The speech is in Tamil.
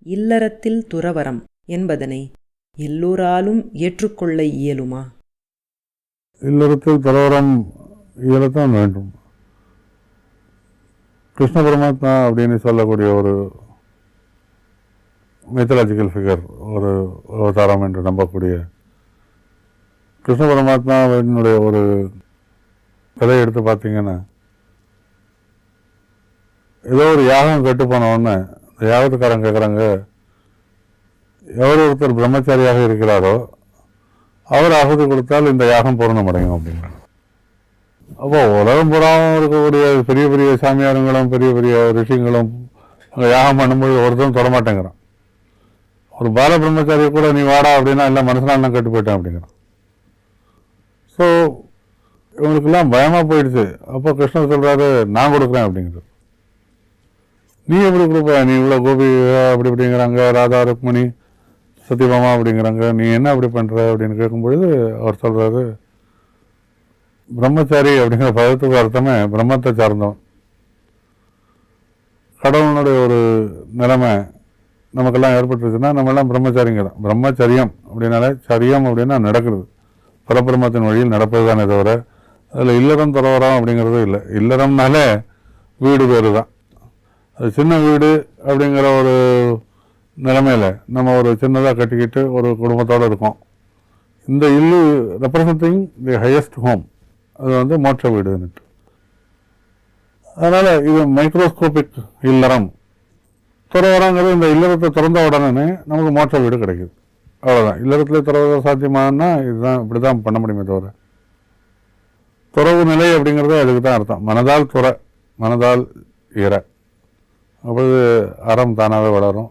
இல்லறத்தில் துறவறம் என்பதனை எல்லோராலும் ஏற்றுக்கொள்ள இயலுமா? இல்லறத்தில் துறவறம் இயலத்தான் வேண்டும். கிருஷ்ண பரமாத்மா அப்படின்னு சொல்லக்கூடிய ஒரு மைத்தாலஜிக்கல் ஃபிகர், ஒரு அவதாரம் என்று நம்பக்கூடிய கிருஷ்ண பரமாத்மாவினுடைய ஒரு கதையை எடுத்து பார்த்தீங்கன்னா, ஏதோ ஒரு யாகம் கெட்டு போன உடனே இந்த யாகத்துக்காரங்க கேட்குறாங்க, எவர் ஒருத்தர் பிரம்மச்சாரியாக இருக்கிறாரோ அவர் ஆகுதி கொடுத்தால் இந்த யாகம் பூர்ணம் அடையும் அப்படிங்கிறாங்க. அப்போ உலகம் புறாவும் இருக்கக்கூடிய பெரிய பெரிய சாமியாருங்களும் பெரிய பெரிய ரிஷிங்களும் அங்கே யாகம் பண்ணும்போது ஒருத்தரும் தொடமாட்டேங்கிறான். ஒரு பால பிரம்மச்சாரி கூட நீ வாடா அப்படின்னா இல்லை மனசனால கெட்டு போயிட்டேன் அப்படிங்கிறான். ஸோ இவங்களுக்கெல்லாம் பயமாக போயிடுச்சு. அப்போ கிருஷ்ணர் சொல்கிறாரு, நான் கொடுக்குறேன் அப்படிங்கிறது. நீ எப்படி கொடுப்ப? நீ இவ்வளோ கோபி அப்படி இப்படிங்கிறாங்க, ராதா ருக்மணி சத்யபாமா அப்படிங்கிறாங்க, நீ என்ன அப்படி பண்ணுற அப்படின்னு கேட்கும்பொழுது அவர் சொல்கிறாரு, பிரம்மச்சாரி அப்படிங்கிற பதத்துக்கு அர்த்தமே பிரம்மத்தை சார்ந்தவன். கடவுளுடைய ஒரு நிலைமை நமக்கெல்லாம் ஏற்பட்டுருச்சுன்னா நம்மெல்லாம் பிரம்மச்சாரிங்க தான். பிரம்மச்சரியம் அப்படின்னாலே சரியம் அப்படின்னா நடக்கிறது, பரபிரம்மத்தின் வழியில் நடப்பது தானே தவிர அதில் இல்லறம் துறவரம் அப்படிங்கிறது இல்லை. இல்லறம்னாலே வீடு பேர் தான். அது சின்ன வீடு அப்படிங்கிற ஒரு நிலைமையில் நம்ம ஒரு சின்னதாக கட்டிக்கிட்டு ஒரு குடும்பத்தோடு இருக்கோம். இந்த இல்லு ரெப்ரசன்டிங் தி ஹையஸ்ட் ஹோம், அது மோட்ச வீடுன்னுட்டு. அதனால் இது மைக்ரோஸ்கோபிக் இல்லறம். துறவரங்கிறது இந்த இல்லறத்தை திறந்த உடனே நமக்கு மோட்ச வீடு கிடைக்குது, அவ்வளோதான். இல்லறத்தில் துறவரம் சாத்தியமானா இதுதான், இப்படி தான் பண்ண முடியுமே தவிர துறவு நிலை அப்படிங்கிறது அதுக்கு தான் அர்த்தம். மனதால் துற, மனதால் இற, அப்பொழுது அறம் தானாகவே வளரும்.